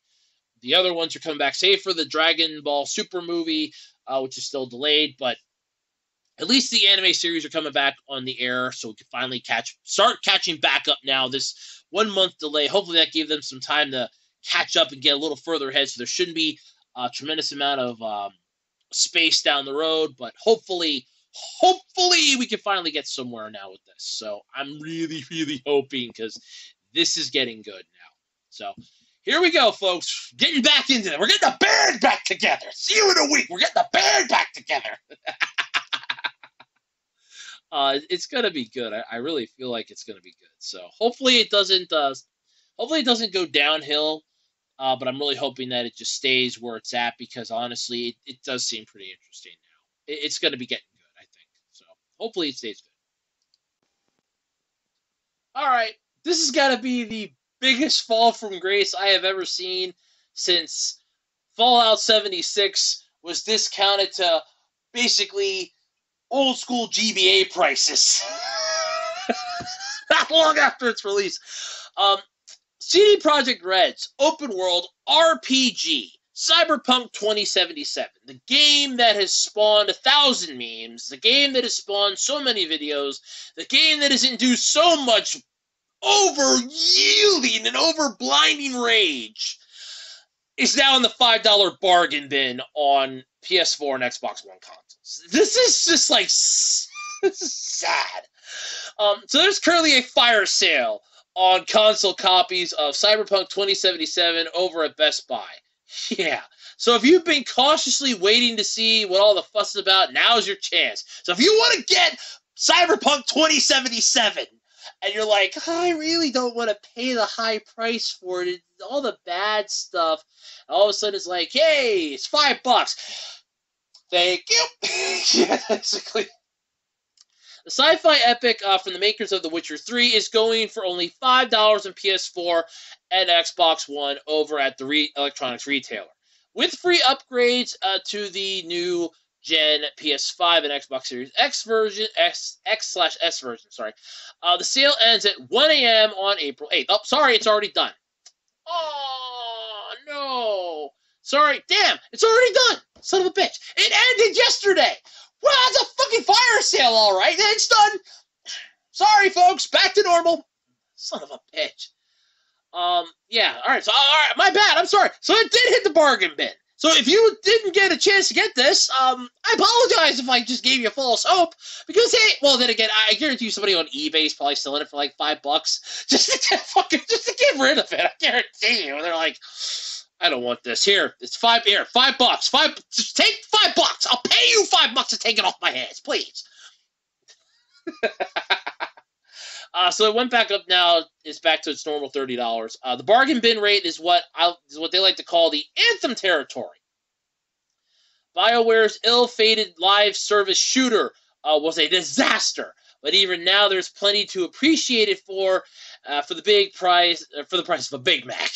The other ones are coming back, save for the Dragon Ball Super movie, which is still delayed, but at least the anime series are coming back on the air, so we can finally start catching back up now. This 1 month delay, hopefully that gave them some time to catch up and get a little further ahead, so there shouldn't be a tremendous amount of space down the road, but hopefully we can finally get somewhere now with this. So I'm really, really hoping, because this is getting good now. So here we go, folks. Getting back into it. We're getting the band back together. See you in a week. We're getting the band back together. It's gonna be good. I really feel like it's gonna be good. So hopefully it doesn't go downhill. But I'm really hoping that it just stays where it's at, because honestly, it does seem pretty interesting now. It's gonna be getting good, I think. So hopefully it stays good. All right, this has got to be the biggest fall from grace I have ever seen since Fallout 76 was discounted to basically old school GBA prices. Not long after its release. CD Projekt Red's open world RPG, CyberPunk 2077, the game that has spawned 1,000 memes, the game that has spawned so many videos, the game that has induced so much over-yielding and over-blinding rage, is now in the $5 bargain bin on PS4 and Xbox One consoles. This is just like, this is sad. So there's currently a fire sale on console copies of CyberPunk 2077 over at Best Buy. Yeah. So if you've been cautiously waiting to see what all the fuss is about, now's your chance. So if you want to get CyberPunk 2077, and you're like, I really don't want to pay the high price for it, all the bad stuff, and all of a sudden it's like, hey, it's $5. Thank you. Yeah, basically. The sci-fi epic from the makers of The Witcher 3 is going for only $5 on PS4 and Xbox One over at the electronics retailer, with free upgrades to the new gen PS5 and Xbox Series X version, X/S version. Sorry, the sale ends at 1 a.m. on April 8th. Oh, sorry, it's already done. Oh, no. Sorry. Damn, it's already done. Son of a bitch. It ended yesterday. Well, it's a fucking fire sale, all right. It's done. Sorry, folks. Back to normal. Son of a bitch. Yeah. All right. So, all right. My bad. I'm sorry. So it did hit the bargain bin. So if you didn't get a chance to get this, I apologize if I just gave you false hope. Because, hey, well, then again, I guarantee you somebody on eBay is probably selling it for like $5 just to get rid of it. I guarantee you. And they're like, I don't want this. Here, it's $5. Just take $5. I'll pay you $5 to take it off my hands, please. So it went back up now. It's back to its normal $30. The bargain bin rate is what they like to call the Anthem territory. BioWare's ill-fated live service shooter was a disaster, but even now there's plenty to appreciate it for the big price for the price of a Big Mac.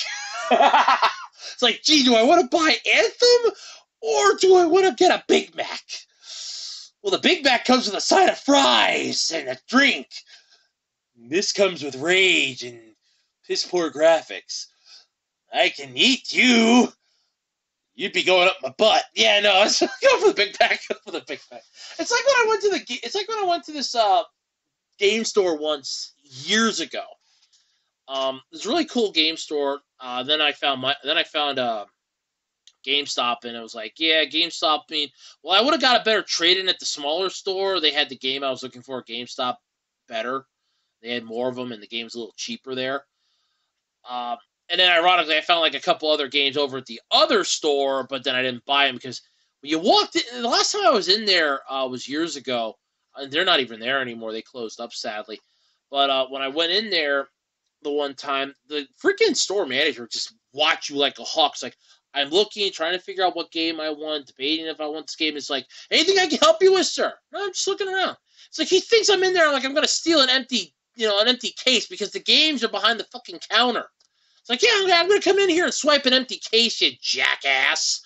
It's like, gee, do I want to buy Anthem or do I want to get a Big Mac? Well, the Big Mac comes with a side of fries and a drink. This comes with rage and piss-poor graphics. I can eat you. You'd be going up my butt. Yeah, no, I was going for the Big Mac. Go for the Big Mac. It's like when I went to this game store once years ago. It's a really cool game store. Then I found GameStop, and it was like, yeah, GameStop. Well, I would have got a better trade-in at the smaller store. They had the game I was looking for at GameStop better. They had more of them, and the game was a little cheaper there. And then, ironically, I found like a couple other games over at the other store, but then I didn't buy them because when you walked in, the last time I was in there was years ago. And they're not even there anymore. They closed up, sadly. But when I went in there the one time, the freaking store manager just watched you like a hawk. It's like, I'm looking, trying to figure out what game I want, debating if I want this game. It's like, anything I can help you with, sir? No, I'm just looking around. It's like he thinks I'm in there like I'm going to steal an empty case because the games are behind the fucking counter. It's like, yeah, I'm going to come in here and swipe an empty case, you jackass.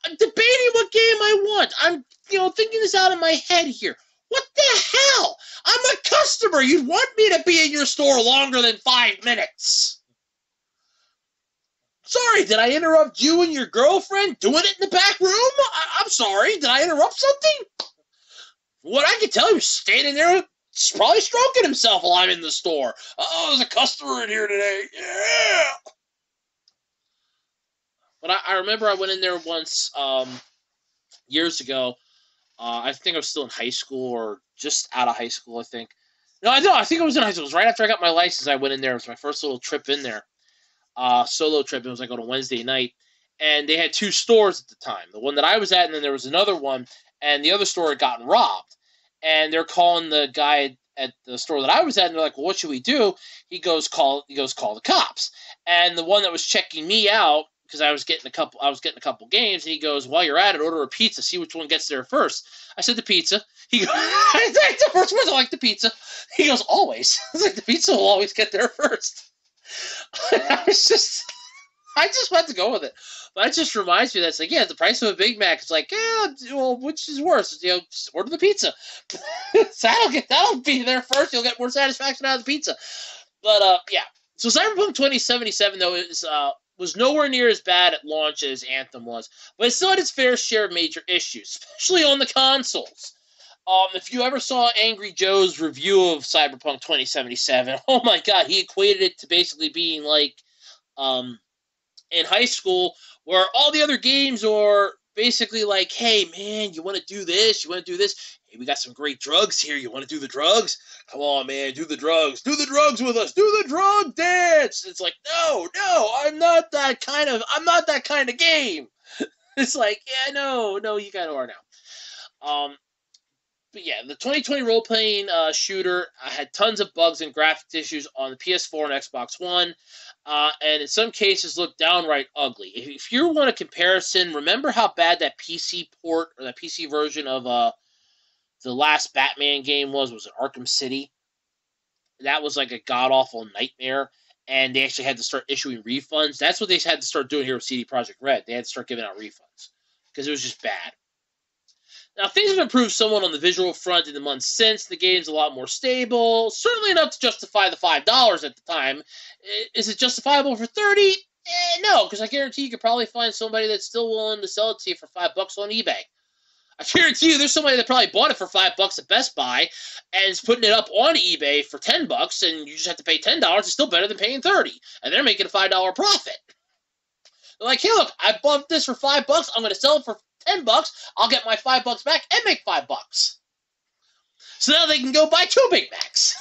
I'm debating what game I want. I'm, thinking this out in my head here. What the hell? I'm a customer. You'd want me to be in your store longer than 5 minutes. Sorry, did I interrupt you and your girlfriend doing it in the back room? I'm sorry. Did I interrupt something? What I can tell, he was standing there probably stroking himself while I'm in the store. Oh, there's a customer in here today. Yeah. But I remember I went in there once years ago. I think I was still in high school or just out of high school, I think. No, I think I was in high school. It was right after I got my license. I went in there. It was my first little trip in there. Solo trip. It was like on a Wednesday night. And they had 2 stores at the time. The one that I was at, and then there was another one. And the other store had gotten robbed. And they're calling the guy at the store that I was at, and they're like, well, what should we do? He goes, call the cops. And the one that was checking me out, because I was getting a couple games, and he goes, while you're at it, order a pizza, see which one gets there first. I said the pizza. He goes, I like the first one, I like the pizza. He goes, always. I was like, the pizza will always get there first. I just went to go with it. But it just reminds me that it's like, yeah, the price of a Big Mac. It's like, yeah, well, which is worse? Just order the pizza. That'll be there first. You'll get more satisfaction out of the pizza. But yeah. So Cyberpunk 2077 though was nowhere near as bad at launch as Anthem was, but it still had its fair share of major issues, especially on the consoles. If you ever saw Angry Joe's review of Cyberpunk 2077, oh my god, he equated it to basically being like in high school, where all the other games are basically like, hey, man, you want to do this? You want to do this? Hey, we got some great drugs here. You want to do the drugs? Come on, man, do the drugs. Do the drugs with us. Do the drug dance. It's like, no, I'm not that kind of game. It's like, yeah, no, you kind of are now. But yeah, the 2020 role-playing shooter had tons of bugs and graphics issues on the PS4 and Xbox One, and in some cases looked downright ugly. If you want a comparison, remember how bad that PC port or that PC version of the last Batman game was? Was it Arkham City? That was like a god-awful nightmare, and they actually had to start issuing refunds. That's what they had to start doing here with CD Projekt Red. They had to start giving out refunds because it was just bad. Now, things have improved somewhat on the visual front in the months since. The game's a lot more stable, certainly enough to justify the $5 at the time. Is it justifiable for $30? No, because I guarantee you could probably find somebody that's still willing to sell it to you for $5 on eBay. I guarantee you there's somebody that probably bought it for $5 at Best Buy and is putting it up on eBay for $10, and you just have to pay $10. It's still better than paying $30, and they're making a $5 profit. They're like, hey, look, I bought this for $5. I'm going to sell it for $10. I'll get my $5 back and make $5. So now they can go buy 2 Big Macs.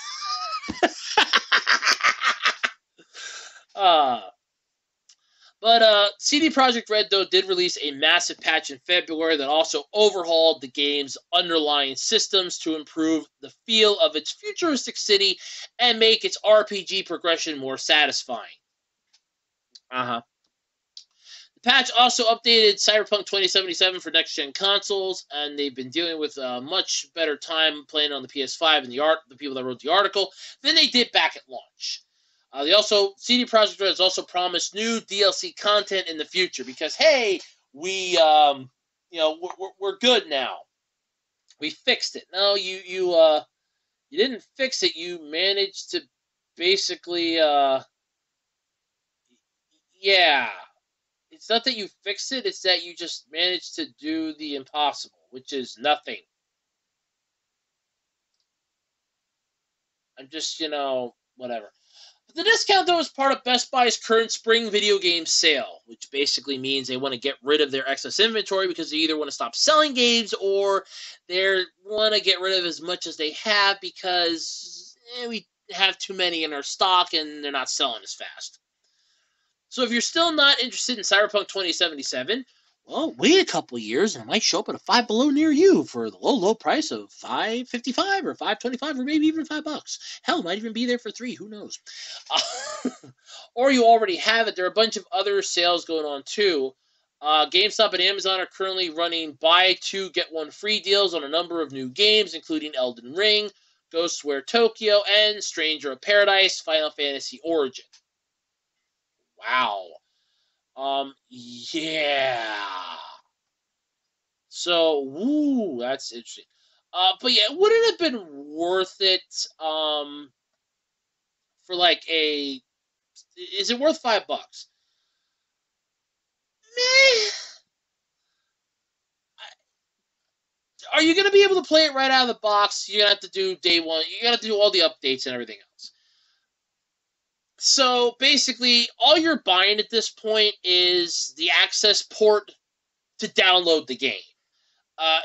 But CD Projekt Red, though, did release a massive patch in February that also overhauled the game's underlying systems to improve the feel of its futuristic city and make its RPG progression more satisfying. The patch also updated Cyberpunk 2077 for next-gen consoles, and they've been dealing with a much better time playing on the PS5 and the people that wrote the article than they did back at launch. CD Projekt Red has also promised new DLC content in the future because, hey, we're good now. We fixed it. No, you didn't fix it. You managed to basically, It's not that you fixed it, it's that you just managed to do the impossible, which is nothing. I'm just, whatever. But the discount, though, is part of Best Buy's current spring video game sale, which basically means they want to get rid of their excess inventory because they either want to stop selling games or they want to get rid of as much as they have because we have too many in our stock and they're not selling as fast. So if you're still not interested in Cyberpunk 2077, well, wait a couple of years and it might show up at a Five Below near you for the low price of $5.55 or $5.25 or maybe even $5. Hell, it might even be there for $3. Who knows? Or you already have it. There are a bunch of other sales going on too. GameStop and Amazon are currently running buy 2 get 1 free deals on a number of new games, including Elden Ring, Ghostware Tokyo, and Stranger of Paradise: Final Fantasy Origin. Wow. Yeah. So, that's interesting. But yeah, would it have been worth it, for like is it worth $5? Meh. Are you going to be able to play it right out of the box? You're going to have to do day one. You're going to have to do all the updates and everything else. So basically, all you're buying at this point is the access port to download the game.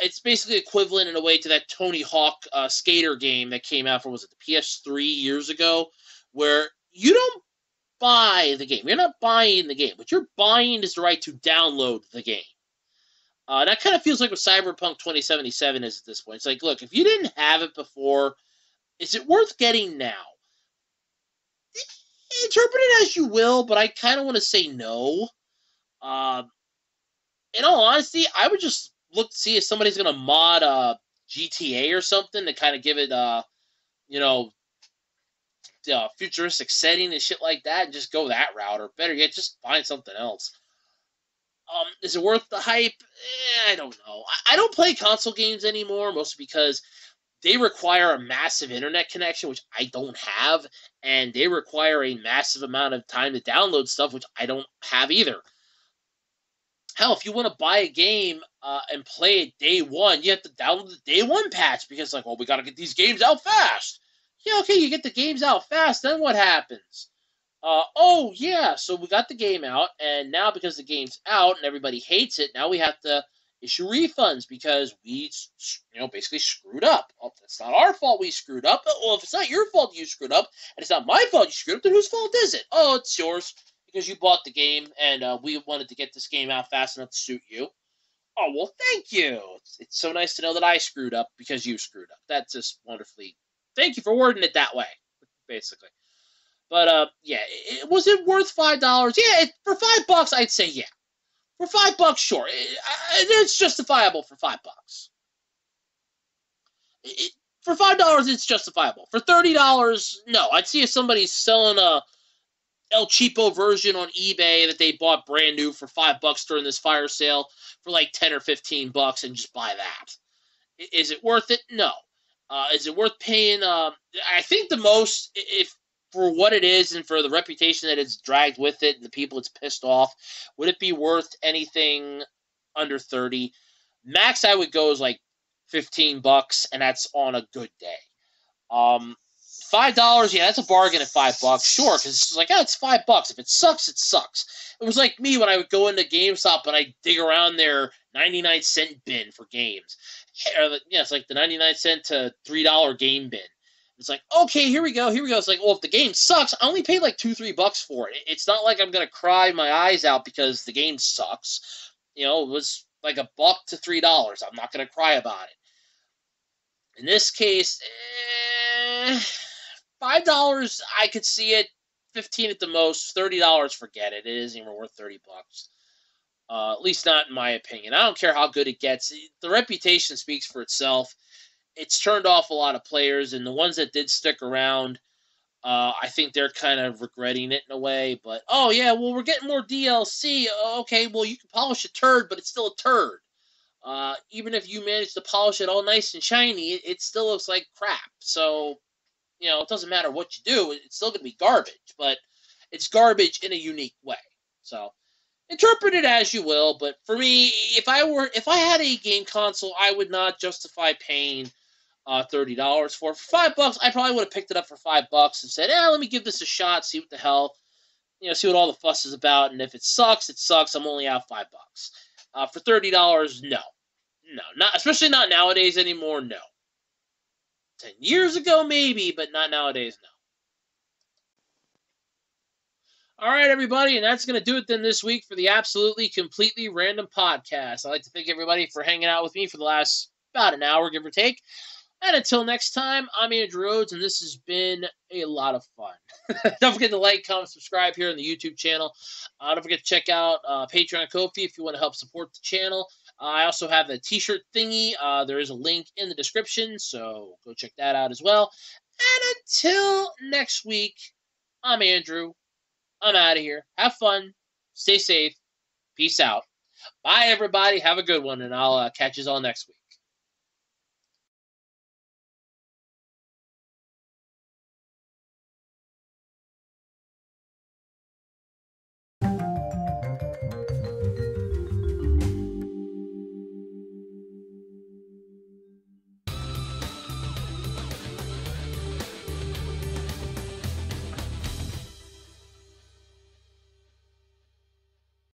It's basically equivalent in a way to that Tony Hawk skater game that came out for, was it the PS3 years ago, where you don't buy the game. You're not buying the game. What you're buying is the right to download the game. That kind of feels like what Cyberpunk 2077 is at this point. It's like, look, if you didn't have it before, is it worth getting now? Interpret it as you will, but I kind of want to say no. In all honesty, I would just look to see if somebody's going to mod GTA or something to kind of give it, futuristic setting and shit like that, and just go that route. Or better yet, just find something else. Is it worth the hype? I don't know. I don't play console games anymore, mostly because they require a massive internet connection, which I don't have, and they require a massive amount of time to download stuff, which I don't have either. Hell, if you want to buy a game and play it day one, you have to download the day one patch because, like, well, we got to get these games out fast. Yeah, okay, you get the games out fast, then what happens? So we got the game out, and now because the game's out and everybody hates it, now we have to issue refunds because we, basically screwed up. Oh, it's not our fault we screwed up. Well, if it's not your fault you screwed up, and it's not my fault you screwed up, then whose fault is it? Oh, it's yours because you bought the game, and we wanted to get this game out fast enough to suit you. Oh, well, thank you. It's so nice to know that I screwed up because you screwed up. That's just wonderfully. Thank you for wording it that way, basically. But, was it worth $5? Yeah, for $5, I'd say yeah. For $5, sure. It's justifiable for $5. For $5, it's justifiable. For $30, no. I'd see if somebody's selling a El Cheapo version on eBay that they bought brand new for $5 during this fire sale for like $10 or $15 and just buy that. Is it worth it? No. Is it worth paying? I think the most, if for what it is and for the reputation that it's dragged with it and the people it's pissed off, would it be worth anything under 30? Max I would go is like $15, and that's on a good day. $5, yeah, that's a bargain at $5. Sure, because it's like, oh, it's $5. If it sucks, it sucks. It was like me when I would go into GameStop and I dig around their 99-cent bin for games. Yeah, it's like the 99-cent to $3 game bin. It's like, okay, here we go. It's like, well, if the game sucks, I only paid like $2-3 for it. It's not like I'm gonna cry my eyes out because the game sucks. It was like $1 to $3. I'm not gonna cry about it. In this case, $5, I could see it. 15 at the most. $30, forget it. It isn't even worth $30. At least not in my opinion. I don't care how good it gets. The reputation speaks for itself. It's turned off a lot of players, and the ones that did stick around, I think they're kind of regretting it in a way. But, oh, yeah, well, we're getting more DLC. Okay, well, you can polish a turd, but it's still a turd. Even if you manage to polish it all nice and shiny, it still looks like crap. So, it doesn't matter what you do. It's still going to be garbage, but it's garbage in a unique way. So, interpret it as you will, but for me, if I had a game console, I would not justify paying $30 for. For $5, I probably would have picked it up for $5 and said, let me give this a shot, see what the hell, see what all the fuss is about, and if it sucks, it sucks. I'm only out $5. For $30, no, not especially not nowadays anymore. No, 10 years ago maybe, but not nowadays. No. All right, everybody, and that's going to do it then this week for the Absolutely Completely Random Podcast. I'd like to thank everybody for hanging out with me for the last about an hour, give or take. And until next time, I'm Andrew Rhodes, and this has been a lot of fun. Don't forget to like, comment, subscribe here on the YouTube channel. Don't forget to check out Patreon and Ko-fi if you want to help support the channel. I also have a t-shirt thingy. There is a link in the description, so go check that out as well. And until next week, I'm Andrew. I'm out of here. Have fun. Stay safe. Peace out. Bye, everybody. Have a good one, and I'll catch you all next week.